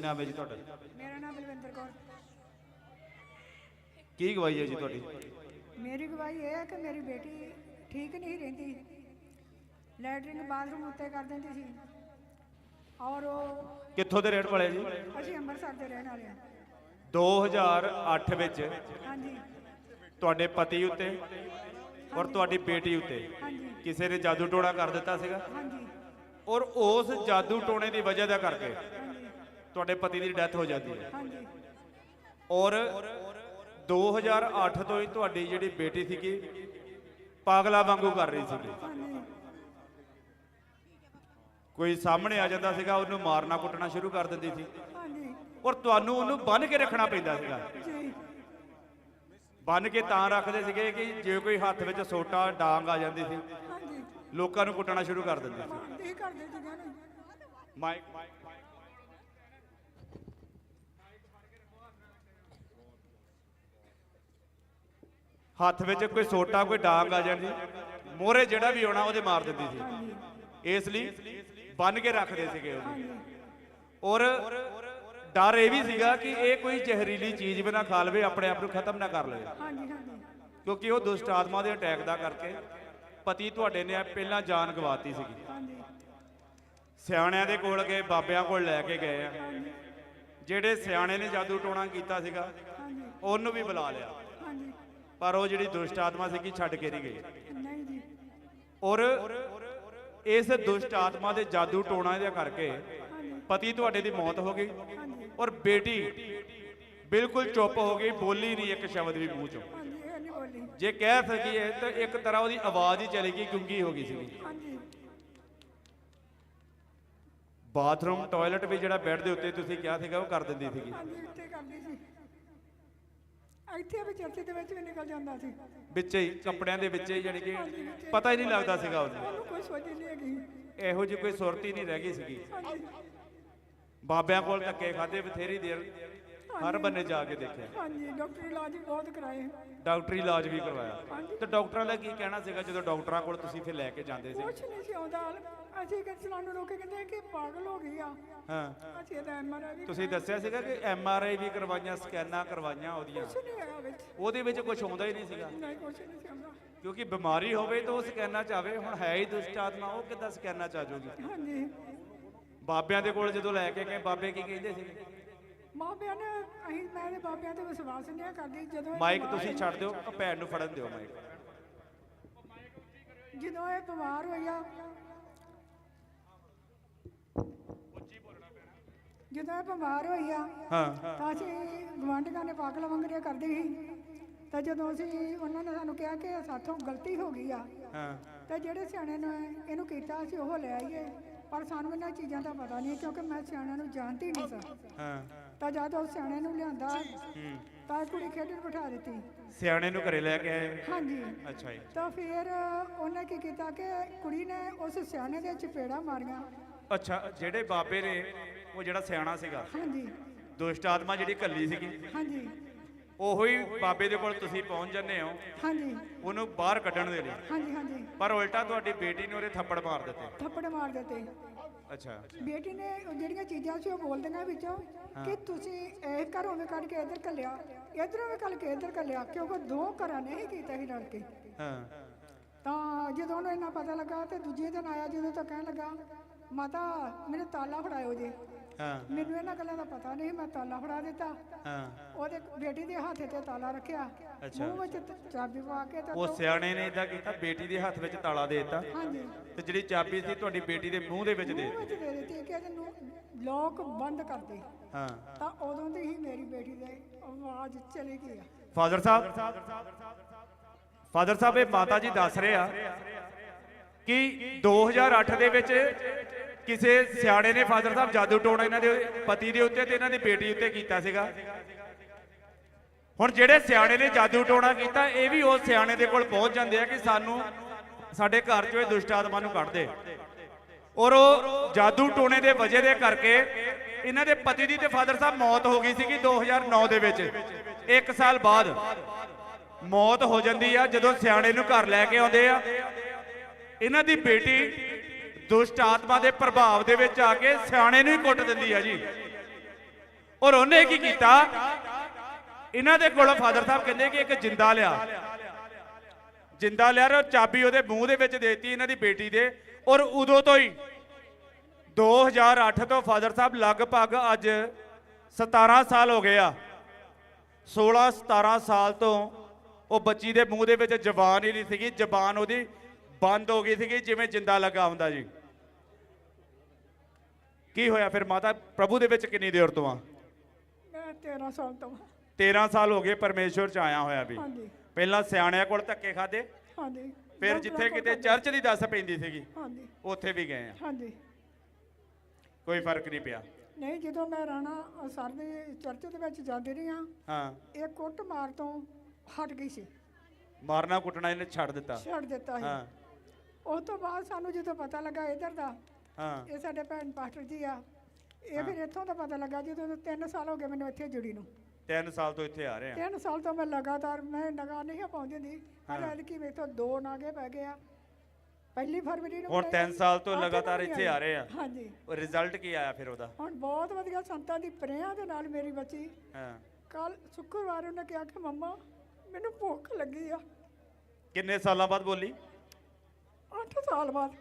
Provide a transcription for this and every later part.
नाम है जी तुहाडा? मेरा नाम बलविंदर कौर। की गवाही है जी तुहाडी? मेरी गवाही यह है कि मेरी बेटी ठीक नहीं रही, लैटरिन बाथरूम उत्ते कर देंदी सी और कित्थों दे रहण वाले जी? ਅਸੀਂ ਅੰਮ੍ਰਿਤਸਰ ਦੇ ਰਹਿਣ ਵਾਲੇ ਹਾਂ। 2008 ਵਿੱਚ ਹਾਂਜੀ ਤੁਹਾਡੇ ਪਤੀ ਉੱਤੇ ਔਰ ਤੁਹਾਡੀ ਬੇਟੀ ਉੱਤੇ ਹਾਂਜੀ ਕਿਸੇ ਨੇ ਜਾਦੂ ਟੋਣਾ ਕਰ ਦਿੱਤਾ ਸੀਗਾ ਹਾਂਜੀ ਔਰ ਉਸ ਜਾਦੂ ਟੋਣੇ ਦੀ ਵਜ੍ਹਾ ਦਾ ਕਰਕੇ ਹਾਂਜੀ ਤੁਹਾਡੇ ਪਤੀ ਦੀ ਡੈਥ ਹੋ ਜਾਂਦੀ ਹੈ ਹਾਂਜੀ ਔਰ 2008 ਤੋਂ ਹੀ ਤੁਹਾਡੀ ਜਿਹੜੀ ਬੇਟੀ ਸੀਗੀ ਪਾਗਲਾ ਵਾਂਗੂ ਕਰ ਰਹੀ ਸੀਗੀ। ਹਾਂਜੀ ਕੋਈ ਸਾਹਮਣੇ ਆ ਜਾਂਦਾ ਸੀਗਾ ਉਹਨੂੰ ਮਾਰਨਾ ਕੁੱਟਣਾ ਸ਼ੁਰੂ ਕਰ ਦਿੰਦੀ ਸੀ ਹਾਂਜੀ ਔਰ ਤੁਹਾਨੂੰ ਉਹਨੂੰ ਬੰਨ੍ਹ ਕੇ ਰੱਖਣਾ ਪੈਂਦਾ ਸੀਗਾ। ਜੀ ਬੰਨ੍ਹ ਕੇ ਤਾਂ ਰੱਖਦੇ ਸੀਗੇ ਕਿ ਜੇ ਕੋਈ ਹੱਥ ਵਿੱਚ ਸੋਟਾ ਡਾਂਗ ਆ ਜਾਂਦੀ ਸੀ ਹਾਂਜੀ ਲੋਕਾਂ ਨੂੰ ਕੁੱਟਣਾ ਸ਼ੁਰੂ ਕਰ ਦਿੰਦੇ ਸੀ। ਮਾਰਦੇ ਕਰਦੇ ਸੀਗੇ ਨਾ। ਮਾਈਕ ਹੱਥ ਵਿੱਚ ਕੋਈ ਸੋਟਾ ਕੋਈ ਡਾਂਗ ਆ ਜਾਂਦੀ ਮੋਹਰੇ ਜਿਹੜਾ ਵੀ ਆਉਣਾ ਉਹਦੇ ਮਾਰ ਦਿੰਦੀ ਸੀ। ਇਸ ਲਈ ਬੰਨ ਕੇ ਰੱਖਦੇ ਸੀਗੇ ਉਹਨੂੰ ਔਰ ਡਰ ਇਹ ਵੀ ਸੀਗਾ ਕਿ ਇਹ ਕੋਈ ਜ਼ਹਿਰੀਲੀ ਚੀਜ਼ ਵੀ ਨਾ ਖਾ ਲਵੇ ਆਪਣੇ ਆਪ ਨੂੰ ਖਤਮ ਨਾ ਕਰ ਲਵੇ ਹਾਂਜੀ ਹਾਂਜੀ ਕਿਉਂਕਿ ਉਹ ਦੁਸ਼ਟ ਆਤਮਾ ਦੇ ਅਟੈਕ ਦਾ ਕਰਕੇ ਪਤੀ ਤੁਹਾਡੇ ਨੇ ਪਹਿਲਾਂ ਜਾਨ ਗਵਾਤੀ ਸੀਗੀ। ਹਾਂਜੀ ਸਿਆਣਿਆਂ ਦੇ ਕੋਲ ਗਏ ਬਾਬਿਆਂ ਕੋਲ ਲੈ ਕੇ ਗਏ ਆ ਜਿਹੜੇ ਸਿਆਣੇ ਨੇ ਜਾਦੂ ਟੋਣਾ ਕੀਤਾ ਸੀਗਾ ਹਾਂਜੀ ਉਹਨੂੰ ਵੀ ਬੁਲਾ ਲਿਆ ਹਾਂਜੀ ਪਰ ਉਹ ਜਿਹੜੀ ਦੁਸ਼ਟ ਆਤਮਾ ਸੀਗੀ ਛੱਡ ਕੇ ਨਹੀਂ ਗਈ ਨਹੀਂ ਜੀ ਔਰ ਇਸ ਦੁਸ਼ਟ ਆਤਮਾ ਦੇ ਜਾਦੂ ਟੋਣਾ ਦੇ ਕਰਕੇ ਪਤੀ ਤੁਹਾਡੇ ਦੀ ਮੌਤ ਹੋ ਗਈ ਔਰ ਬੇਟੀ ਬਿਲਕੁਲ ਚੁੱਪ ਹੋ ਗਈ, ਬੋਲੀ ਨਹੀਂ ਇੱਕ ਸ਼ਬਦ ਵੀ ਮੂੰਹ ਚੋਂ। ਹਾਂਜੀ ਇਹ ਨਹੀਂ ਬੋਲੀ। ਜੇ ਕਹਿ ਸਕੀਏ ਤਾਂ ਇੱਕ ਤਰ੍ਹਾਂ ਉਹਦੀ ਆਵਾਜ਼ ਹੀ ਚਲੀ ਗਈ, ਗੁੰਗੀ ਹੋ ਗਈ ਸੀਗੀ। ਹਾਂਜੀ ਬਾਥਰੂਮ ਟਾਇਲਟ ਵੀ ਜਿਹੜਾ ਬੈੱਡ ਦੇ ਉੱਤੇ ਤੁਸੀਂ ਕਿਹਾ ਸੀਗਾ ਉਹ ਕਰ ਦਿੰਦੀ ਸੀਗੀ। ਹਾਂਜੀ ਉੱਤੇ ਕਰਦੀ ਸੀ, ਇੱਥੇ ਵੀ ਚਰਚੇ ਦੇ ਵਿੱਚ ਵੀ ਨਿਕਲ ਜਾਂਦਾ ਸੀ, ਵਿੱਚ ਹੀ ਕੱਪੜਿਆਂ ਦੇ ਵਿੱਚ ਹੀ, ਜਾਣੀ ਕਿ ਪਤਾ ਹੀ ਨਹੀਂ ਲੱਗਦਾ ਸੀਗਾ ਉਹਨੂੰ। ਉਹਨੂੰ ਕੋਈ ਸੋਚ ਹੀ ਨਹੀਂ ਹੈਗੀ। ਇਹੋ ਜਿਹੀ ਕੋਈ ਸੁਰਤ ਹੀ ਨਹੀਂ ਰਹਿ ਗਈ ਸੀਗੀ। ਹਾਂਜੀ ਬਾਬਿਆਂ ਕੋਲ ਧੱਕੇ ਖਾਦੇ ਬਥੇਰੀ ਦੇਰ, ਹਰ ਬੰਨੇ ਜਾ ਕੇ ਦੇਖਿਆ, ਹਾਂਜੀ ਡਾਕਟਰੀ ਇਲਾਜ ਵੀ ਬਹੁਤ ਕਰਾਏ। ਡਾਕਟਰੀ ਇਲਾਜ ਵੀ ਕਰਵਾਇਆ। ਤੇ ਡਾਕਟਰਾਂ ਦਾ ਕੀ ਕਹਿਣਾ ਸੀਗਾ ਜਦੋਂ ਡਾਕਟਰਾਂ ਕੋਲ ਤੁਸੀਂ ਫਿਰ ਲੈ ਕੇ ਜਾਂਦੇ ਸੀ? ਕੁਛ ਨਹੀਂ ਸੀ ਆਉਂਦਾ। ਅਸੀਂ ਕਿ ਸਾਨੂੰ ਲੋਕ ਕਹਿੰਦੇ ਕਿ ਪਾਗਲ ਹੋ ਗਈ ਆ। ਹਾਂ ਅਸੀਂ ਇਹਦਾ MRI ਵੀ ਤੁਸੀਂ ਦੱਸਿਆ ਸੀਗਾ ਕਿ MRI ਵੀ ਕਰਵਾਈਆਂ, ਸਕੈਨਾਂ ਕਰਵਾਈਆਂ ਉਹਦੀਆਂ, ਕੁਛ ਨਹੀਂ ਹੋਇਆ ਵਿੱਚ। ਉਹਦੇ ਵਿੱਚ ਕੁਝ ਆਉਂਦਾ ਹੀ ਨਹੀਂ ਸੀਗਾ ਨਹੀਂ ਕੁਛ ਨਹੀਂ ਸੀ ਆਉਂਦਾ। ਕਿਉਂਕਿ ਬਿਮਾਰੀ ਹੋਵੇ ਤਾਂ ਉਹ ਸਕੈਨਾਂ ਚ ਆਵੇ। ਹੁਣ ਹੈ ਹੀ ਦੁਸ਼ਟ ਆਤਮਾ, ਉਹ ਕਿੱਦਾਂ ਸਕੈਨਾਂ ਚ ਆ ਜਾਊਗੀ? ਹਾਂਜੀ ਬਾਬਿਆਂ ਦੇ ਕੋਲ ਜਦੋਂ ਲੈ ਕੇ ਗਏ ਬਾਬੇ ਕੀ ਕਹਿੰਦੇ ਸੀ? ਮਾਪਿਆਂ ਨੇ ਮੈਂ ਬਾਬਿਆਂ ਤੇ ਵਿਸ਼ਵਾਸ ਨਹੀਂ ਕਰਦੀ। ਜਦੋਂ ਮਾਈਕ ਤੁਸੀਂ ਛੱਡ ਦਿਓ, ਭੈਣ ਨੂੰ ਫੜਨ ਦਿਓ ਮਾਈਕ। ਜਦੋਂ ਇਹ ਬਿਮਾਰ ਹੋਈ ਆ, ਜਦੋਂ ਇਹ ਬਿਮਾਰ ਹੋਈ ਆ ਹਾਂ ਤਾਂ ਅਸੀਂ ਗੁਆਂਢੀਆਂ ਨੇ ਪਾਗਲ ਵਾਂਗਰੀਆਂ ਕਰਦੇ ਸੀ। ਤਾਂ ਜਦੋਂ ਅਸੀਂ ਉਹਨਾਂ ਨੇ ਸਾਨੂੰ ਕਿਹਾ ਕਿ ਸਾਥੋਂ ਗਲਤੀ ਹੋ ਗਈ ਆ ਹਾਂ ਤਾਂ ਜਿਹੜੇ ਸਿਆਣੇ ਨੇ ਇਹਨੂੰ ਕੀਤਾ ਅਸੀਂ ਉਹ ਲੈ ਆਈਏ, ਪਰ ਸਾਨੂੰ ਇਹਨਾਂ ਚੀਜ਼ਾਂ ਦਾ ਪਤਾ ਨਹੀਂ ਕਿਉਂਕਿ ਮੈਂ ਸਿਆਣਿਆਂ ਨੂੰ ਜਾਣਦੀ ਨਹੀਂ ਸਾਂ। ਹਾਂ ਤਾਂ ਜਦ ਉਸ ਸਿਆਣੇ ਨੂੰ ਲਿਆਂਦਾ ਤਾਂ ਕੁੜੀ ਖੇਡਣ ਬਿਠਾ ਦਿੱਤੀ। ਸਿਆਣੇ ਨੂੰ ਘਰੇ ਲੈ ਕੇ ਆਏ? ਹਾਂਜੀ ਅੱਛਾ ਜੀ। ਤਾਂ ਫਿਰ ਉਹਨੇ ਕੀ ਕੀਤਾ ਕਿ ਕੁੜੀ ਨੇ ਉਸ ਸਿਆਣੇ ਦੇ ਚਪੇੜਾ ਮਾਰੀਆਂ। ਅੱਛਾ, ਜਿਹੜੇ ਬਾਬੇ ਨੇ ਉਹ ਜਿਹੜਾ ਸਿਆਣਾ ਸੀਗਾ, ਹਾਂਜੀ ਦੁਸ਼ਟ ਆਤਮਾ ਜਿਹੜੀ ਕੱਲੀ ਸੀਗੀ, ਹਾਂਜੀ ਉਹੋ ਹੀ ਬਾਬੇ ਦੇ ਕੋਲ ਤੁਸੀਂ ਪਹੁੰਚ ਜਾਂਦੇ ਹੋ ਹਾਂਜੀ ਉਹਨੂੰ ਬਾਹਰ ਕੱਢਣ ਦੇ ਲਈ, ਹਾਂਜੀ ਹਾਂਜੀ ਪਰ ਉਲਟਾ ਤੁਹਾਡੀ ਬੇਟੀ ਨੇ ਉਹਦੇ ਥੱਪੜ ਮਾਰ ਦਿੱਤੇ। ਥੱਪੜ ਮਾਰ ਦਿੱਤੇ। ਅੱਛਾ ਬੇਟੀ ਨੇ ਉਹ ਜਿਹੜੀਆਂ ਚੀਜ਼ਾਂ ਸੀ ਉਹ ਬੋਲਦੀਆਂ ਵਿੱਚੋਂ ਕਿ ਤੁਸੀਂ ਇਹ ਘਰੋਂ ਵੀ ਕੱਢ ਕੇ ਇੱਧਰ ਘੱਲਿਆ, ਇੱਧਰੋਂ ਵੀ ਕੱਢ ਕੇ ਇੱਧਰ ਘੱਲਿਆ, ਕਿਉਂਕਿ ਦੋ ਘਰਾਂ ਨੇ ਹੀ ਕੀਤਾ ਸੀ ਰਲ ਕੇ। ਹਾਂ ਤਾਂ ਜਦੋਂ ਉਹਨੂੰ ਇੰਨਾ ਪਤਾ ਲੱਗਾ ਤੇ ਦੂਜੇ ਦਿਨ ਆਇਆ ਜਦੋਂ ਤਾਂ ਕਹਿਣ ਲੱਗਾ ਮਾਤਾ ਮੈਨੂੰ ਤਾਲਾ ਫੜਾਇਓ ਜੇ। ਹਾਂ ਮੈਨੂੰ ਇਹਨਾਂ ਗੱਲਾਂ ਦਾ ਪਤਾ ਨਹੀਂ, ਮੈਂ ਤਾਲਾ ਫੜਾ ਦਿੱਤਾ। ਹਾਂ ਉਹਦੇ ਬੇਟੀ ਦੇ ਹੱਥ ਤੇ ਤਾਲਾ ਰੱਖਿਆ, ਮੂੰਹ ਵਿੱਚ ਚਾਬੀ ਪਾ ਕੇ ਤਾਂ ਉਹ ਸਿਆਣੇ ਨੇ ਇਦਾਂ ਕੀਤਾ, ਬੇਟੀ ਦੇ ਹੱਥ ਵਿੱਚ ਤਾਲਾ ਦੇ ਦਿੱਤਾ ਹਾਂਜੀ ਤੇ ਜਿਹੜੀ ਚਾਬੀ ਸੀ ਤੁਹਾਡੀ ਬੇਟੀ ਦੇ ਮੂੰਹ ਦੇ ਵਿੱਚ ਦੇ ਮੂੰਹ ਵਿੱਚ ਦੇ ਦਿੱਤੀ ਕਿ ਇਹਨੂੰ ਲੋਕ ਬੰਦ ਕਰ ਦੇ। ਹਾਂ ਤਾਂ ਉਦੋਂ ਦੀ ਹੀ ਮੇਰੀ ਬੇਟੀ ਦੀ ਆਵਾਜ਼ ਚਲੀ ਗਈ ਆ। ਫਾਦਰ ਸਾਹਿਬ ਇਹ ਮਾਤਾ ਜੀ ਦੱਸ ਰਹੇ ਆ ਕਿ 2008 ਦੇ ਵਿੱਚ ਕਿਸੇ ਸਿਆਣੇ ਨੇ ਫਾਦਰ ਸਾਹਿਬ ਜਾਦੂ ਟੋਣਾ ਇਹਨਾਂ ਦੇ ਪਤੀ ਦੇ ਉੱਤੇ ਤੇ ਇਹਨਾਂ ਦੀ ਬੇਟੀ ਉੱਤੇ ਕੀਤਾ ਸੀਗਾ। ਹੁਣ ਜਿਹੜੇ ਸਿਆਣੇ ਨੇ ਜਾਦੂ ਟੋਣਾ ਕੀਤਾ ਇਹ ਵੀ ਉਸ ਸਿਆਣੇ ਦੇ ਕੋਲ ਪਹੁੰਚ ਜਾਂਦੇ ਆ ਕਿ ਸਾਨੂੰ ਸਾਡੇ ਘਰ ਚੋਂ ਇਹ ਦੁਸ਼ਟ ਆਤਮਾ ਨੂੰ ਕੱਢ ਦੇ, ਔਰ ਉਹ ਜਾਦੂ ਟੋਣੇ ਦੇ ਵਜ੍ਹਾ ਦੇ ਕਰਕੇ ਇਹਨਾਂ ਦੇ ਪਤੀ ਦੀ ਤੇ ਫਾਦਰ ਸਾਹਿਬ ਮੌਤ ਹੋ ਗਈ ਸੀਗੀ 2009 ਦੇ ਵਿੱਚ। 1 ਸਾਲ ਬਾਅਦ ਮੌਤ ਹੋ ਜਾਂਦੀ ਆ ਜਦੋਂ ਸਿਆਣੇ ਨੂੰ ਘਰ ਲੈ ਕੇ ਆਉਂਦੇ ਆ। ਇਹਨਾਂ ਦੀ ਬੇਟੀ ਦੁਸ਼ਟ ਆਤਮਾ ਦੇ ਪ੍ਰਭਾਵ ਦੇ ਵਿੱਚ ਆ ਕੇ ਸਿਆਣੇ ਨੂੰ ਹੀ ਕੁੱਟ ਦਿੰਦੀ ਆ ਜੀ। ਔਰ ਉਹਨੇ ਕੀ ਕੀਤਾ, ਇਹਨਾਂ ਦੇ ਕੋਲੋਂ ਫਾਦਰ ਸਾਹਿਬ ਕਹਿੰਦੇ ਕਿ ਇੱਕ ਜਿੰਦਾ ਲਿਆ, ਜਿੰਦਾ ਲਿਆ ਔਰ ਚਾਬੀ ਉਹਦੇ ਮੂੰਹ ਦੇ ਵਿੱਚ ਦੇਤੀ ਇਹਨਾਂ ਦੀ ਬੇਟੀ ਦੇ। ਔਰ ਉਦੋਂ ਤੋਂ ਹੀ 2008 ਤੋਂ ਫਾਦਰ ਸਾਹਿਬ ਲਗਭਗ ਅੱਜ 17 ਸਾਲ ਹੋ ਗਏ ਆ, 16-17 ਸਾਲ ਤੋਂ ਉਹ ਬੱਚੀ ਦੇ ਮੂੰਹ ਦੇ ਵਿੱਚ ਜ਼ਬਾਨ ਹੀ ਨਹੀਂ ਸੀਗੀ, ਜ਼ਬਾਨ ਉਹਦੀ ਬੰਦ ਹੋ ਗਈ ਸੀਗੀ ਜਿਵੇਂ ਜਿੰਦਾ ਲੱਗਾ ਹੁੰਦਾ ਜੀ। ਕੀ ਹੋਇਆ ਫਿਰ ਮਾਤਾ, ਪ੍ਰਭੂ ਦੇ ਵਿੱਚ ਕਿੰਨੀ ਦੇਰ ਤੋਂ ਆ? ਮੈਂ 13 ਸਾਲ ਤੋਂ। 13 ਸਾਲ ਹੋ ਗਏ ਪਰਮੇਸ਼ਵਰ ਚ ਆਇਆ ਹੋਇਆ ਵੀ। ਹਾਂਜੀ ਪਹਿਲਾਂ ਸਿਆਣਿਆਂ ਕੋਲ ਧੱਕੇ ਖਾਦੇ, ਹਾਂਜੀ। ਫਿਰ ਜਿੱਥੇ ਕਿਤੇ ਚਰਚ ਦੀ ਦੱਸ ਪੈਂਦੀ ਸੀਗੀ ਹਾਂਜੀ ਉੱਥੇ ਵੀ ਗਏ ਆ, ਹਾਂਜੀ। ਕੋਈ ਫਰਕ ਨਹੀਂ ਪਿਆ। ਨਹੀਂ, ਜਦੋਂ ਮੈਂ ਰਾਣਾ ਸਰ ਦੇ ਚਰਚ ਦੇ ਵਿੱਚ ਜਾਂਦੀ ਰਹੀ ਹਾਂ, ਹਾਂ, ਇਹ ਕੁੱਟ ਮਾਰ ਤੋਂ ਹਟ ਗਈ ਸੀ, ਮਾਰਨਾ ਕੁੱਟਣਾ ਇਹਨੇ ਛੱਡ ਦਿੱਤਾ। ਛੱਡ ਦਿੱਤਾ ਸੀ। ਹਾਂ ਉਸ ਤੋਂ ਬਾਅਦ ਸਾਨੂੰ ਜਦੋਂ ਪਤਾ ਲੱਗਾ ਇੱਧਰ ਦਾ, ਹਾਂ ਇਹ ਸਾਡੇ ਭੈਣ ਪਾਸਟਰ ਜੀ ਆ, ਇਹ ਫਿਰ ਇੱਥੋਂ ਦਾ ਪਤਾ ਲੱਗਾ ਜਦੋਂ 3 ਸਾਲ ਹੋ ਗਏ ਮੈਨੂੰ ਇੱਥੇ ਜੁੜੀ ਨੂੰ। 3 ਸਾਲ ਤੋਂ ਇੱਥੇ ਆ ਰਹੇ ਆ। 3 ਸਾਲ ਤੋਂ ਮੈਂ ਲਗਾਤਾਰ, ਮੈਂ ਨਗਾ ਨਹੀਂ ਪਾਉਂਦੀ ਹੁੰਦੀ, ਪਰ ਐਤਕੀ ਮੇਰੇ ਤੋਂ 2 ਨਾਗੇ ਪੈ ਗਏ ਆ। 1 ਫਰਵਰੀ ਨੂੰ ਹੁਣ 3 ਸਾਲ ਤੋਂ ਅੱਠ ਲਗਾਤਾਰ ਨੂੰ ਇੱਥੇ ਆ ਰਹੇ ਆ। ਹਾਂਜੀ। ਰਿਜ਼ਲਟ ਕੀ ਆਇਆ ਫਿਰ ਉਹਦਾ? ਹੁਣ ਬਹੁਤ ਵਧੀਆ ਸੰਤਾਂ ਦੀ ਪ੍ਰੇਰਣਾ ਦੇ ਨਾਲ ਮੇਰੀ ਬੱਚੀ ਹਾਂ, ਕੱਲ ਸ਼ੁੱਕਰਵਾਰ ਉਹਨੇ ਕਿਹਾ ਕਿ ਮੰਮਾ ਮੈਨੂੰ ਭੁੱਖ ਲੱਗੀ ਆ। ਕਿੰਨੇ ਸਾਲਾਂ ਬਾਅਦ ਬੋਲੀ? 8 ਸਾਲ ਬਾਅਦ।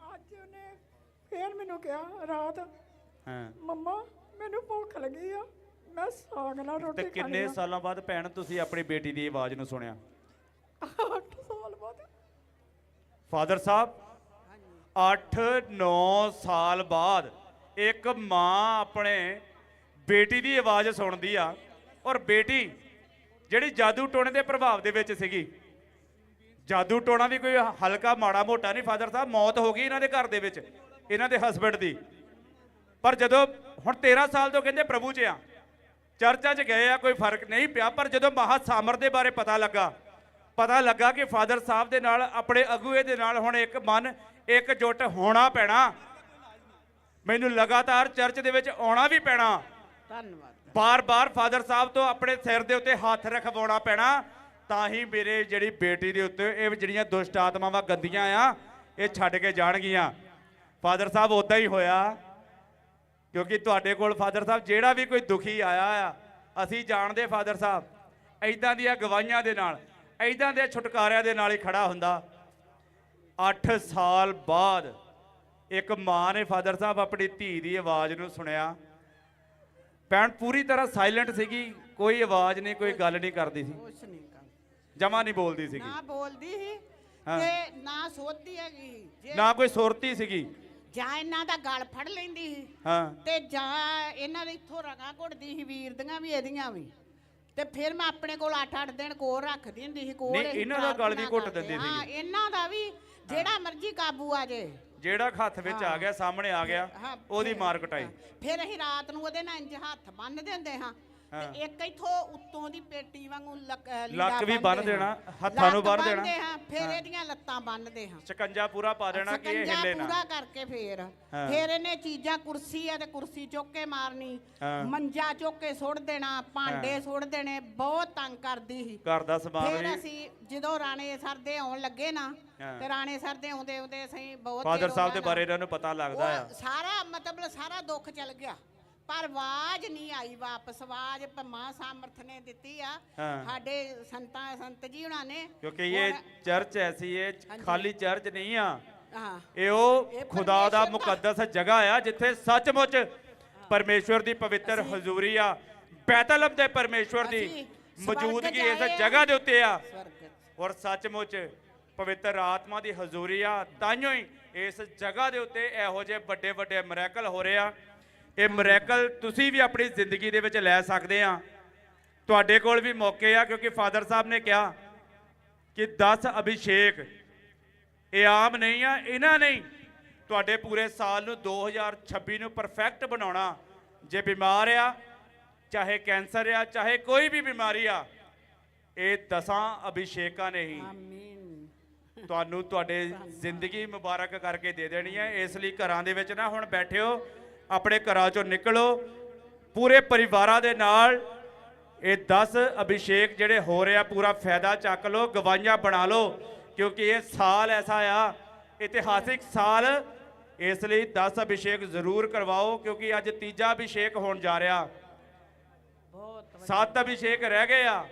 ਅੱਜ ਉਹਨੇ ਫੇਰ ਮੈਨੂੰ ਕਿਹਾ ਰਾਤ, ਹਾਂ, ਮੰਮਾ ਮੈਨੂੰ ਭੁੱਖ ਲੱਗੀ ਆ, ਮੈਂ ਸਾਗ ਨਾਲ ਤੇ ਰੋਟੀ ਖਾਣੀ ਕਿੰਨੇ ਆ। ਸਾਲਾਂ ਬਾਅਦ ਭੈਣ ਤੁਸੀਂ ਆਪਣੀ ਬੇਟੀ ਦੀ ਆਵਾਜ਼ ਨੂੰ ਸੁਣਿਆ? 8 ਸਾਲ ਬਾਅਦ। ਫਾਦਰ ਸਾਹਿਬ 8-9 ਸਾਲ ਬਾਅਦ ਇੱਕ ਮਾਂ ਆਪਣੇ ਬੇਟੀ ਦੀ ਆਵਾਜ਼ ਸੁਣਦੀ ਆ, ਔਰ ਬੇਟੀ ਜਿਹੜੀ ਜਾਦੂ ਟੋਣੇ ਦੇ ਪ੍ਰਭਾਵ ਦੇ ਵਿੱਚ ਸੀਗੀ। ਜਾਦੂ ਟੋਣਾ ਵੀ ਕੋਈ ਹਲਕਾ ਮਾੜਾ ਮੋਟਾ ਨਹੀਂ ਫਾਦਰ ਸਾਹਿਬ, ਮੌਤ ਹੋ ਗਈ ਇਹਨਾਂ ਦੇ ਘਰ ਦੇ ਵਿੱਚ, ਇਹਨਾਂ ਦੇ ਹਸਬੈਂਡ ਦੀ। ਪਰ ਜਦੋਂ ਹੁਣ 13 ਸਾਲ ਤੋਂ ਕਹਿੰਦੇ ਪ੍ਰਭੂ 'ਚ ਆ, ਚਰਚਾਂ 'ਚ ਗਏ ਆ, ਕੋਈ ਫਰਕ ਨਹੀਂ ਪਿਆ। ਪਰ ਜਦੋਂ ਮਹਾ ਸਾਮਰ ਦੇ ਬਾਰੇ ਪਤਾ ਲੱਗਾ ਕਿ ਫਾਦਰ ਸਾਹਿਬ ਦੇ ਨਾਲ, ਆਪਣੇ ਅਗੂਏ ਦੇ ਨਾਲ ਹੁਣ ਇੱਕ ਮਨ ਇਕਜੁੱਟ ਹੋਣਾ ਪੈਣਾ, ਮੈਨੂੰ ਲਗਾਤਾਰ ਚਰਚ ਦੇ ਵਿੱਚ ਆਉਣਾ ਵੀ ਪੈਣਾ, ਧੰਨਵਾਦ। ਬਾਰ-ਬਾਰ ਫਾਦਰ ਸਾਹਿਬ ਤੋਂ ਆਪਣੇ ਸਿਰ ਦੇ ਉੱਤੇ ਹੱਥ ਰਖਵਾਉਣਾ ਪੈਣਾ, ਤਾਂ ਹੀ ਮੇਰੇ ਜਿਹੜੀ ਬੇਟੀ ਦੇ ਉੱਤੇ ਇਹ ਜਿਹੜੀਆਂ ਦੁਸ਼ਟ ਆਤਮਾਵਾਂ ਗੰਦੀਆਂ ਆ ਇਹ ਛੱਡ ਕੇ ਜਾਣਗੀਆਂ। ਫਾਦਰ ਸਾਹਿਬ ਉਦਾਂ ਹੀ ਹੋਇਆ, ਕਿਉਂਕਿ ਤੁਹਾਡੇ ਕੋਲ ਫਾਦਰ ਸਾਹਿਬ ਜਿਹੜਾ ਵੀ ਕੋਈ ਦੁਖੀ ਆਇਆ ਆ, ਅਸੀਂ ਜਾਣਦੇ ਫਾਦਰ ਸਾਹਿਬ ਐਦਾਂ ਦੀਆਂ ਗਵਾਹੀਆਂ ਦੇ ਨਾਲ, ਐਦਾਂ ਦੇ ਛੁਟਕਾਰਿਆਂ ਦੇ ਨਾਲ ਹੀ ਖੜਾ ਹੁੰਦਾ। 8 ਸਾਲ ਬਾਅਦ ਇੱਕ ਮਾਂ ਨੇ ਫਾਦਰ ਸਾਹਿਬ ਆਪਣੀ ਧੀ ਦੀ ਆਵਾਜ਼ ਨੂੰ ਸੁਣਿਆ। ਭੈਣ ਪੂਰੀ ਤਰ੍ਹਾਂ ਸਾਇਲੈਂਟ ਸੀਗੀ, ਕੋਈ ਆਵਾਜ਼ ਨਹੀਂ, ਕੋਈ ਗੱਲ ਨਹੀਂ ਕਰਦੀ ਸੀ, ਕੁਛ ਨਹੀਂ ਕਰ, ਜਮਾ ਨਹੀਂ ਬੋਲਦੀ ਸੀਗੀ, ਨਾ ਬੋਲਦੀ ਸੀ ਹਾਂ। ਤੇ ਨਾ ਸੋਚਦੀ ਹੈਗੀ, ਜੇ ਨਾ ਕੋਈ ਸੁਰਤੀ ਸੀਗੀ। ਜਾਂ ਇਹਨਾਂ ਦਾ ਗਲ ਫੜ ਲੈਂਦੀ ਸੀ ਹਾਂ, ਤੇ ਜਾਂ ਇਹਨਾਂ ਦੇ ਇੱਥੋਂ ਰਗਾਂ ਘੁੱਟਦੀ ਸੀ, ਵੀਰ ਦੀਆਂ ਵੀ ਇਹਦੀਆਂ ਵੀ। ਤੇ ਫਿਰ ਮੈਂ ਆਪਣੇ ਕੋਲ 8-8 ਦਿਨ ਕੋਲ ਰੱਖਦੀ ਹੁੰਦੀ ਸੀ, ਕੋਲ ਨਹੀਂ, ਇਹਨਾਂ ਦਾ ਗਲ ਵੀ ਘੁੱਟ ਦਿੰਦੀ ਹਾਂ, ਸੀਗੀ। ਇਹਨਾਂ ਦਾ ਵੀ ਜਿਹੜਾ ਮਰਜ਼ੀ ਕਾਬੂ ਆ ਜੇ, ਜਿਹੜਾ ਹੱਥ ਵਿੱਚ ਆ ਗਿਆ, ਸਾਹਮਣੇ ਆ ਗਿਆ, ਹਾਂ, ਉਹਦੀ ਫਿਰ- ਮਾਰ ਕਟਾਈ। ਫਿਰ ਅਸੀਂ ਰਾਤ ਨੂੰ ਉਹਦੇ ਨਾਲ ਇੰਜ ਹੱਥ ਬੰਨ੍ਹਦੇ ਹੁੰਦੇ ਹਾਂ, ਹਾਂ। ਤੇ ਇੱਕ ਇੱਥੋਂ ਉੱਤੋਂ ਦੀ ਪੇਟੀ ਵਾਂਗੂ ਲੱਕ ਵੀ ਬੰਨ੍ਹ ਦੇਣਾ, ਹੱਥਾਂ ਨੂੰ ਬੰਨ੍ਹ ਦੇਣਾ। ਹਾਂ, ਫਿਰ ਹਾਂ। ਇਹਦੀਆਂ ਲੱਤਾਂ ਬੰਨ੍ਹਦੇ ਹਾਂ, ਸ਼ਿਕੰਜਾ ਪੂਰਾ ਪਾ ਦੇਣਾ ਕਿ ਇਹ ਸਕੰਜਾ ਹਿੱਲੇ ਨਾ। ਪੂਰਾ ਕਰਕੇ ਫਿਰ ਹਾਂ। ਫਿਰ ਇਹਨੇ ਚੀਜ਼ਾਂ, ਕੁਰਸੀ ਆ ਤੇ ਕੁਰਸੀ ਚੁੱਕ ਕੇ ਮਾਰਨੀ, ਹਾਂ। ਮੰਜਾ ਚੁੱਕ ਕੇ ਸੁੱਟ ਦੇਣਾ, ਭਾਂਡੇ ਹਾਂ। ਸੁੱਟ ਦੇਣੇ, ਬਹੁਤ ਤੰਗ ਕਰਦੀ ਸੀ। ਘਰ ਦਾ ਸਮਾਨ ਫਿਰ ਵੀ। ਅਸੀਂ ਜਦੋਂ ਰਾਣੇ ਸਰ ਦੇ ਆਉਣ ਲੱਗੇ ਨਾ, ਹਾਂ। ਤੇ ਰਾਣੇ ਸਰ ਦੇ ਆਉਂਦੇ ਅਸੀਂ ਬਹੁਤ ਫਾਦਰ ਚਿਰ ਸਾਹਿਬ ਦੇ ਉਹਨਾਂ ਬਾਰੇ ਇਹਨਾਂ ਨੂੰ ਪਤਾ ਲੱਗਦਾ ਆ। ਉਹ ਸਾਰਾ ਮਤਲਬ ਸਾਰਾ ਦੁੱਖ ਚਲ ਗਿਆ, ਪਰ ਆਵਾਜ਼ ਨਹੀਂ ਆਈ ਵਾਪਸ। ਆਵਾਜ਼ ਮਾਂ ਸਾਮਰਥ ਨੇ ਦਿੱਤੀ ਆ, ਹਾਂ। ਸਾਡੇ ਸੰਤ ਜੀ ਉਹਨਾਂ ਨੇ। ਕਿਉਂਕਿ ਇਹ ਚਰਚ ਐਸੀ ਹੈ, ਖਾਲੀ ਚਰਚ ਨਹੀਂ ਆ, ਹਾਂ, ਇਹ ਉਹ ਇਹ ਖੁਦਾ ਦਾ ਪਰਮੇਸ਼ਰ ਦਾ- ਮੁਕੱਦਸ ਜਗ੍ਹਾ ਆ ਜਿੱਥੇ ਸੱਚਮੁੱਚ ਪਰਮੇਸ਼ਵਰ ਦੀ ਪਵਿੱਤਰ ਹਜ਼ੂਰੀ ਆ, ਬੈਤਲਹਮ ਦੇ ਪਰਮੇਸ਼ਵਰ ਦੀ ਅਸੀਂ ਮੌਜੂਦਗੀ ਸਵਰਗ ਇਸ ਜਾਏ ਆ। ਜਗ੍ਹਾ ਦੇ ਉੱਤੇ ਆ, ਸਵਰਗ ਔਰ ਸੱਚਮੁੱਚ ਪਵਿੱਤਰ ਆਤਮਾ ਦੀ ਹਜ਼ੂਰੀ ਆ। ਤਾਂਹੀਓ ਹੀ ਇਸ ਜਗ੍ਹਾ ਦੇ ਉੱਤੇ ਇਹੋ ਜਿਹੇ ਵੱਡੇ ਵੱਡੇ ਮਿਰੈਕਲ ਹੋ ਰਹੇ ਆ। ਇਹ ਮਿਰੈਕਲ ਤੁਸੀਂ ਵੀ ਆਪਣੀ ਜ਼ਿੰਦਗੀ ਦੇ ਵਿੱਚ ਲੈ ਸਕਦੇ ਆ। ਤੁਹਾਡੇ ਕੋਲ ਵੀ ਮੌਕੇ ਆ, ਕਿਉਂਕਿ ਫਾਦਰ ਸਾਹਿਬ ਨੇ ਕਿਹਾ ਕਿ 10 ਅਭਿਸ਼ੇਕ ਇਹ ਆਮ ਨਹੀਂ ਆ, ਇਹਨਾਂ ਨਹੀਂ ਤੁਹਾਡੇ ਪੂਰੇ ਸਾਲ ਨੂੰ 2026 ਨੂੰ ਪਰਫੈਕਟ ਬਣਾਉਣਾ। ਜੇ ਬਿਮਾਰ ਆ, ਚਾਹੇ ਕੈਂਸਰ ਆ, ਚਾਹੇ ਕੋਈ ਵੀ ਬਿਮਾਰੀ ਆ, ਇਹ 10 ਅਭਿਸ਼ੇਕਾਂ ਨੇ ਹੀ ਆਮੀਨ। ਤੁਹਾਨੂੰ ਤੁਹਾਡੇ ਜ਼ਿੰਦਗੀ ਮੁਬਾਰਕ ਕਰਕੇ ਦੇ ਦੇਣੀ ਹੈ। ਇਸ ਲਈ ਘਰਾਂ ਦੇ ਵਿੱਚ ਨਾ ਹੁਣ ਬੈਠਿਓ, ਆਪਣੇ ਘਰਾਂ ਚੋਂ ਨਿਕਲੋ, ਪੂਰੇ ਪਰਿਵਾਰਾਂ ਦੇ ਨਾਲ ਇਹ 10 ਅਭਿਸ਼ੇਕ ਜਿਹੜੇ ਹੋ ਰਿਹਾ ਪੂਰਾ ਫਾਇਦਾ ਚੱਕ ਲਓ, ਗਵਾਹੀਆਂ ਬਣਾ ਲਓ, ਕਿਉਂਕਿ ਇਹ ਸਾਲ ਐਸਾ ਆ, ਇਤਿਹਾਸਿਕ ਸਾਲ ਇਸ ਲਈ 10 ਅਭਿਸ਼ੇਕ ਜ਼ਰੂਰ ਕਰਵਾਓ, ਕਿਉਂਕਿ ਅੱਜ ਤੀਜਾ ਅਭਿਸ਼ੇਕ ਹੋਣ ਜਾ ਰਿਹਾ। ਬਹੁਤ 7 ਅਭਿਸ਼ੇਕ ਰਹਿ ਗਏ ਆ।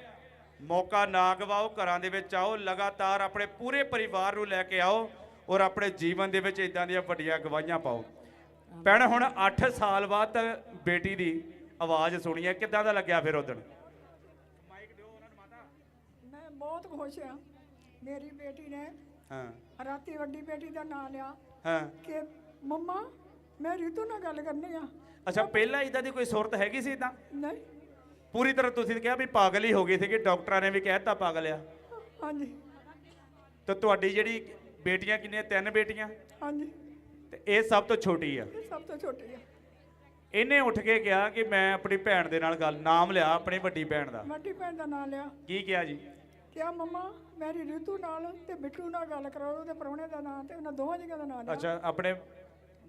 ਮੌਕਾ ਨਾ ਗਵਾਓ, ਘਰਾਂ ਦੇ ਵਿੱਚ ਆਓ, ਲਗਾਤਾਰ ਆਪਣੇ ਪੂਰੇ ਪਰਿਵਾਰ ਨੂੰ ਲੈ ਕੇ ਆਓ ਔਰ ਆਪਣੇ ਜੀਵਨ ਦੇ ਵਿੱਚ ਇਦਾਂ ਦੀਆਂ ਵੱਡੀਆਂ ਗਵਾਹੀਆਂ ਪਾਓ। ਭੈਣ, ਹੁਣ 8 ਸਾਲ ਬਾਅਦ ਬੇਟੀ ਦੀ ਆਵਾਜ਼ ਸੁਣੀ ਹੈ, ਕਿੱਦਾਂ ਦਾ ਲੱਗਿਆ ਫਿਰ ਉਦੋਂ? ਮੈਂ ਬਹੁਤ ਖੁਸ਼ ਹਾਂ। ਮੇਰੀ ਬੇਟੀ ਨੇ ਹਾਂ ਰਾਤੀ ਵੱਡੀ ਬੇਟੀ ਦਾ ਨਾਂ ਲਿਆ ਹਾਂ। ਕਿ ਮੰਮਾ ਮੈਂ ਰੀਤੂ ਨਾਲ ਗੱਲ ਕਰਨੀ ਆ। ਅੱਛਾ, ਪਹਿਲਾਂ ਇਦਾਂ ਦੀ ਕੋਈ ਸੁਰਤ ਹੈਗੀ ਸੀ ਤਾਂ? ਨਹੀਂ। ਪੂਰੀ ਤਰ੍ਹਾਂ ਤੁਸੀਂ ਕਿਹਾ ਵੀ ਪਾਗਲ ਹੀ ਹੋ ਗਈ ਸੀ, ਕਿ ਡਾਕਟਰਾਂ ਨੇ ਵੀ ਕਹਿਤਾ ਪਾਗਲ ਆ। ਹਾਂਜੀ ਤੇ ਤੁਹਾਡੀ ਜਿਹੜੀ ਬੇਟੀਆਂ ਕਿੰਨੀਆਂ? 3 ਬੇਟੀਆਂ, ਹਾਂਜੀ, ਤੇ ਇਹ ਸਭ ਤੋਂ ਛੋਟੀ ਆ। ਇਹ ਸਭ ਤੋਂ ਛੋਟੀ ਆ। ਇਹਨੇ ਉੱਠ ਕੇ ਕਿਹਾ ਕਿ ਮੈਂ ਆਪਣੀ ਭੈਣ ਦੇ ਨਾਲ ਗੱਲ, ਨਾਮ ਲਿਆ ਆਪਣੀ ਵੱਡੀ ਭੈਣ ਦਾ। ਵੱਡੀ ਭੈਣ ਦਾ ਨਾਂ ਲਿਆ। ਕੀ ਕਿਹਾ ਜੀ? ਕਿਹਾ ਮੰਮਾ ਮੇਰੀ ਰੀਤੂ ਨਾਲ ਤੇ ਬਿੱਟੂ ਨਾਲ ਗੱਲ ਕਰੋ, ਉਹਦੇ ਪ੍ਰਾਹੁਣੇ ਦਾ ਨਾਂ ਤੇ ਉਹਨਾਂ ਦੋਵਾਂ ਜੀਆਂ ਦਾ ਨਾਂ ਲਿਆ। ਅੱਛਾ, ਆਪਣੇ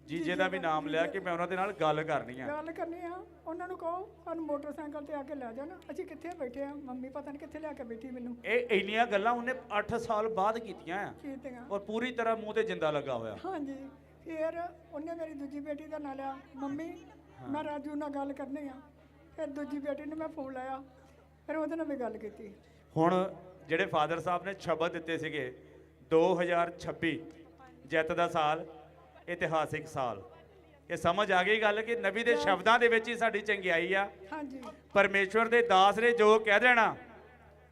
ਜੀਜੇ ਦਾ ਵੀ ਨਾਮ ਲਿਆ ਕਿ ਮੈਂ ਉਹਨਾਂ ਦੇ ਨਾਲ ਗੱਲ ਕਰਨੀ ਆ। ਗੱਲ ਕਰਨੀ ਆ। ਉਹਨਾਂ ਨੂੰ ਕਹੋ ਸਾਨੂੰ ਮੋਟਰਸਾਈਕਲ ਤੇ ਆ ਕੇ ਲੈ ਜਾਣ, ਅਸੀਂ ਕਿੱਥੇ ਬੈਠੇ ਆ, ਮੰਮੀ ਪਤਾ ਨਹੀਂ ਕਿੱਥੇ ਲੈ ਕੇ ਬੈਠੀ ਮੈਨੂੰ। ਇਹ ਇੰਨੀਆਂ ਗੱਲਾਂ ਉਹਨੇ 8 ਸਾਲ ਬਾਅਦ ਕੀਤੀਆਂ ਆ ਕੀਤੀਆਂ। ਔਰ ਪੂਰੀ ਤਰ੍ਹਾਂ ਮੂੰਹ ਤੇ ਜਿੰਦਾ ਲੱਗਾ ਹੋਇਆ। ਹਾਂਜੀ। ਫਿਰ ਉਹਨੇ ਮੇਰੀ ਦੂਜੀ ਬੇਟੀ ਦਾ ਨਾਂ ਲਿਆ, ਮੰਮੀ ਮੈਂ ਰਾਜੂ ਨਾਲ ਗੱਲ ਕਰਨੀ ਆ। ਫਿਰ ਦੂਜੀ ਬੇਟੀ ਨੂੰ ਮੈਂ ਫੋਨ ਲਾਇਆ, ਫਿਰ ਉਹਦੇ ਨਾਲ ਵੀ ਗੱਲ ਕੀਤੀ। ਹੁਣ ਜਿਹੜੇ ਫਾਦਰ ਸਾਹਿਬ ਨੇ ਸ਼ਬਦ ਦਿੱਤੇ ਸੀਗੇ, 2026 ਜਿੱਤ ਦਾ ਸਾਲ, ਇਤਿਹਾਸਿਕ ਸਾਲ, ਇਹ ਸਮਝ ਆ ਗਈ ਗੱਲ ਕਿ ਨਬੀ ਦੇ ਸ਼ਬਦਾਂ ਦੇ ਵਿੱਚ ਹੀ ਸਾਡੀ ਚੰਗਿਆਈ ਆ। ਹਾਂਜੀ। ਪਰਮੇਸ਼ਵਰ ਦੇ ਦਾਸ ਨੇ ਜੋ ਕਹਿ ਦੇਣਾ,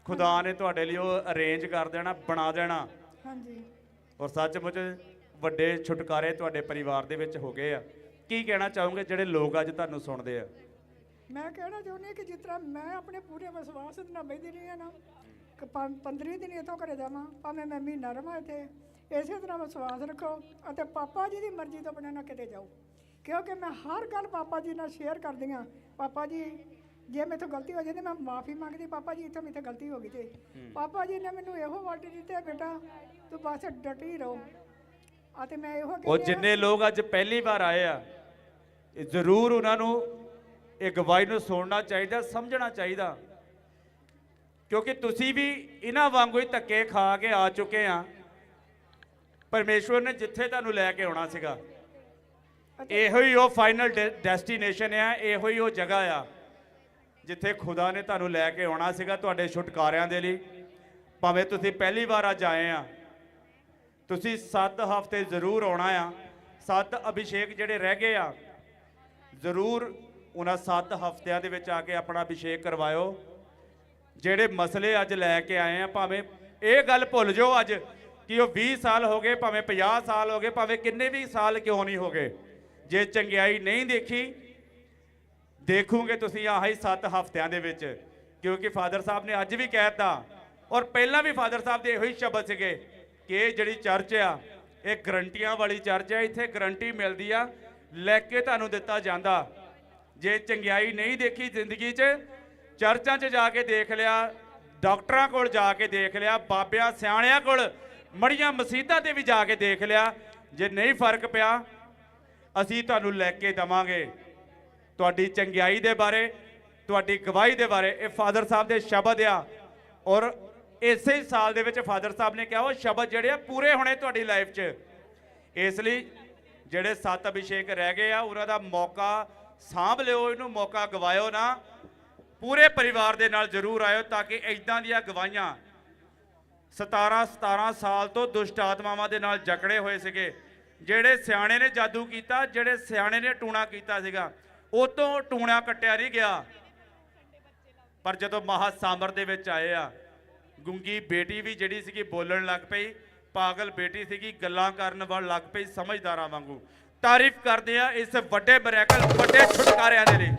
ਖੁਦਾ ਨੇ ਤੁਹਾਡੇ ਲਈ ਉਹ ਅਰੇਂਜ ਕਰ ਦੇਣਾ, ਬਣਾ ਦੇਣਾ। ਹਾਂਜੀ। ਔਰ ਸੱਚਮੁੱਚ ਵੱਡੇ ਛੁਟਕਾਰੇ ਤੁਹਾਡੇ ਪਰਿਵਾਰ ਦੇ ਵਿੱਚ ਹੋ ਗਏ ਆ। ਕੀ ਕਹਿਣਾ ਚਾਹੋਗੇ ਜਿਹੜੇ ਲੋਕ ਅੱਜ ਤੁਹਾਨੂੰ ਸੁਣਦੇ ਆ? ਮੈਂ ਕਹਿਣਾ ਚਾਹੁੰਦੀ ਹਾਂ ਕਿ ਜਿਸ ਤਰ੍ਹਾਂ ਮੈਂ ਆਪਣੇ ਪੂਰੇ ਵਿਸ਼ਵਾਸ ਦੇ ਨਾਲ ਬੈਠੀ ਰਹੀ ਹਾਂ ਨਾ, ਕਿ 15 ਦਿਨ ਇੱਥੋਂ ਘਰੇ ਜਾਵਾਂ, ਭਾਵੇਂ ਮੈਂ ਮਹੀਨਾ ਰਵਾਂ ਇੱਥੇ, ਇਸੇ ਤਰ੍ਹਾਂ ਵਿਸ਼ਵਾਸ ਰੱਖੋ ਅਤੇ ਪਾਪਾ ਜੀ ਦੀ ਮਰਜ਼ੀ ਤੋਂ ਬਿਨਾਂ ਨਾ ਕਿਤੇ ਜਾਓ। ਕਿਉਂਕਿ ਮੈਂ ਹਰ ਗੱਲ ਪਾਪਾ ਜੀ ਨਾਲ ਸ਼ੇਅਰ ਕਰਦੀ ਹਾਂ। ਪਾਪਾ ਜੀ ਜੇ ਮੇਥੋਂ ਗਲਤੀ ਹੋ ਜਾਂਦੀ ਮੈਂ ਮਾਫੀ ਮੰਗਦੀ, ਪਾਪਾ ਜੀ ਇੱਥੋਂ ਮੇਥੋਂ ਗਲਤੀ ਹੋ ਗਈ ਤੇ ਪਾਪਾ ਜੀ ਨੇ ਮੈਨੂੰ ਇਹੋ ਵਰਡ ਦਿੱਤੇ, ਬੇਟਾ ਤੂੰ ਬਸ ਡਟੀ ਰਹੋ। ਅਤੇ ਮੈਂ ਇਹੋ ਉਹ ਕਹਿੰਦੀ ਜਿੰਨੇ ਲੋਕ ਅੱਜ ਪਹਿਲੀ ਵਾਰ ਆਏ ਆ, ਇਹ ਜ਼ਰੂਰ ਉਹਨਾਂ ਨੂੰ ਇਹ ਗਵਾਹੀ ਨੂੰ ਸੁਣਨਾ ਚਾਹੀਦਾ, ਸਮਝਣਾ ਚਾਹੀਦਾ, ਕਿਉਂਕਿ ਤੁਸੀਂ ਵੀ ਇਹਨਾਂ ਵਾਂਗੂ ਹੀ ਧੱਕੇ ਖਾ ਕੇ ਆ ਚੁੱਕੇ ਆ। ਪਰਮੇਸ਼ਵਰ ਨੇ ਜਿੱਥੇ ਤੁਹਾਨੂੰ ਲੈ ਕੇ ਆਉਣਾ ਸੀਗਾ, ਇਹੋ ਹੀ ਉਹ ਫਾਈਨਲ ਡੈਸਟੀਨੇਸ਼ਨ ਆ, ਇਹੋ ਹੀ ਉਹ ਜਗ੍ਹਾ ਆ ਜਿੱਥੇ ਖੁਦਾ ਨੇ ਤੁਹਾਨੂੰ ਲੈ ਕੇ ਆਉਣਾ ਸੀਗਾ ਤੁਹਾਡੇ ਛੁਟਕਾਰਿਆਂ ਦੇ ਲਈ। ਭਾਵੇਂ ਤੁਸੀਂ ਪਹਿਲੀ ਵਾਰ ਅੱਜ ਆਏ ਆ, ਤੁਸੀਂ 7 ਹਫ਼ਤੇ ਜ਼ਰੂਰ ਆਉਣਾ ਆ। 7 ਅਭਿਸ਼ੇਕ ਜਿਹੜੇ ਰਹਿ ਗਏ ਆ, ਜ਼ਰੂਰ ਉਹਨਾਂ 7 ਹਫ਼ਤਿਆਂ ਦੇ ਵਿੱਚ ਆ ਕੇ ਆਪਣਾ ਅਭਿਸ਼ੇਕ ਕਰਵਾਇਓ। ਜਿਹੜੇ ਮਸਲੇ ਅੱਜ ਲੈ ਕੇ ਆਏ ਆ, ਭਾਵੇਂ ਇਹ ਗੱਲ ਭੁੱਲ ਜਾਓ ਅੱਜ ਕਿ ਉਹ 20 ਸਾਲ ਹੋ ਗਏ, ਭਾਵੇਂ 50 ਸਾਲ ਹੋ ਗਏ, ਭਾਵੇਂ ਕਿੰਨੇ ਵੀ ਸਾਲ ਕਿਉਂ ਨਹੀਂ ਹੋ ਗਏ, ਜੇ ਚੰਗਿਆਈ ਨਹੀਂ ਦੇਖੀ, ਦੇਖੋਗੇ ਤੁਸੀਂ ਆਹੀ 7 ਹਫ਼ਤਿਆਂ ਦੇ ਵਿੱਚ। ਕਿਉਂਕਿ ਫਾਦਰ ਸਾਹਿਬ ਨੇ ਅੱਜ ਵੀ ਕਹਿਤਾ, ਔਰ ਪਹਿਲਾਂ ਵੀ ਫਾਦਰ ਸਾਹਿਬ ਦੇ ਇਹੋ ਹੀ ਸ਼ਬਦ ਸੀਗੇ ਕਿ ਇਹ ਜਿਹੜੀ ਚਰਚ ਆ, ਇਹ ਗਰੰਟੀਆਂ ਵਾਲੀ ਚਰਚ ਆ। ਇੱਥੇ ਗਰੰਟੀ ਮਿਲਦੀ ਆ, ਲੈ ਕੇ ਤੁਹਾਨੂੰ ਦਿੱਤਾ ਜਾਂਦਾ। ਜੇ ਚੰਗਿਆਈ ਨਹੀਂ ਦੇਖੀ ਜ਼ਿੰਦਗੀ 'ਚ, ਚਰਚਾਂ 'ਚ ਜਾ ਕੇ ਦੇਖ ਲਿਆ, ਡਾਕਟਰਾਂ ਕੋਲ ਜਾ ਕੇ ਦੇਖ ਲਿਆ, ਬਾਬਿਆਂ ਸਿਆਣਿਆਂ ਕੋਲ, ਮੜੀਆਂ ਮਸੀਤਾਂ ਤੇ ਵੀ ਜਾ ਕੇ ਦੇਖ ਲਿਆ, ਜੇ ਨਹੀਂ ਫਰਕ ਪਿਆ, ਅਸੀਂ ਤੁਹਾਨੂੰ ਲੈ ਕੇ ਦੇਵਾਂਗੇ ਤੁਹਾਡੀ ਚੰਗਿਆਈ ਦੇ ਬਾਰੇ, ਤੁਹਾਡੀ ਗਵਾਹੀ ਦੇ ਬਾਰੇ। ਇਹ ਫਾਦਰ ਸਾਹਿਬ ਦੇ ਸ਼ਬਦ ਆ, ਔਰ ਇਸੇ ਹੀ ਸਾਲ ਦੇ ਵਿੱਚ ਫਾਦਰ ਸਾਹਿਬ ਨੇ ਕਿਹਾ ਉਹ ਸ਼ਬਦ ਜਿਹੜੇ ਆ ਪੂਰੇ ਹੋਣੇ ਤੁਹਾਡੀ ਲਾਈਫ 'ਚ। ਇਸ ਲਈ ਜਿਹੜੇ 7 ਅਭਿਸ਼ੇਕ ਰਹਿ ਗਏ ਆ, ਉਹਨਾਂ ਦਾ ਮੌਕਾ ਸਾਂਭ ਲਿਓ, ਇਹਨੂੰ ਮੌਕਾ ਗਵਾਇਓ ਨਾ। ਪੂਰੇ ਪਰਿਵਾਰ ਦੇ ਨਾਲ ਜ਼ਰੂਰ ਆਇਓ, ਤਾਂ ਕਿ ਇਦਾਂ ਦੀਆਂ ਗਵਾਹੀਆਂ 17 ਸਾਲ ਤੋਂ ਦੁਸ਼ਟ ਆਤਮਾਵਾਂ ਦੇ ਨਾਲ ਜਕੜੇ ਹੋਏ ਸੀਗੇ। ਜਿਹੜੇ ਸਿਆਣੇ ਨੇ ਜਾਦੂ ਕੀਤਾ, ਜਿਹੜੇ ਸਿਆਣੇ ਨੇ ਟੂਣਾ ਕੀਤਾ ਸੀਗਾ, ਉਹ ਤੋਂ ਟੂਣਾ ਕੱਟਿਆ ਨਹੀਂ ਗਿਆ। ਪਰ ਜਦੋਂ ਮਹਾ ਸਾਮਰ ਦੇ ਵਿੱਚ ਆਏ ਆ, ਗੁੰਗੀ ਬੇਟੀ ਵੀ ਜਿਹੜੀ ਸੀਗੀ ਬੋਲਣ ਲੱਗ ਪਈ, ਪਾਗਲ ਬੇਟੀ ਸੀਗੀ ਗੱਲਾਂ ਕਰਨ ਵੱਲ ਲੱਗ ਪਈ ਸਮਝਦਾਰਾਂ ਵਾਂਗੂ। ਤਾਰੀਫ ਕਰਦੇ ਆ ਇਸ ਵੱਡੇ ਮਿਰੈਕਲ, ਵੱਡੇ ਛੁਟਕਾਰਿਆਂ ਦੇ ਲਈ।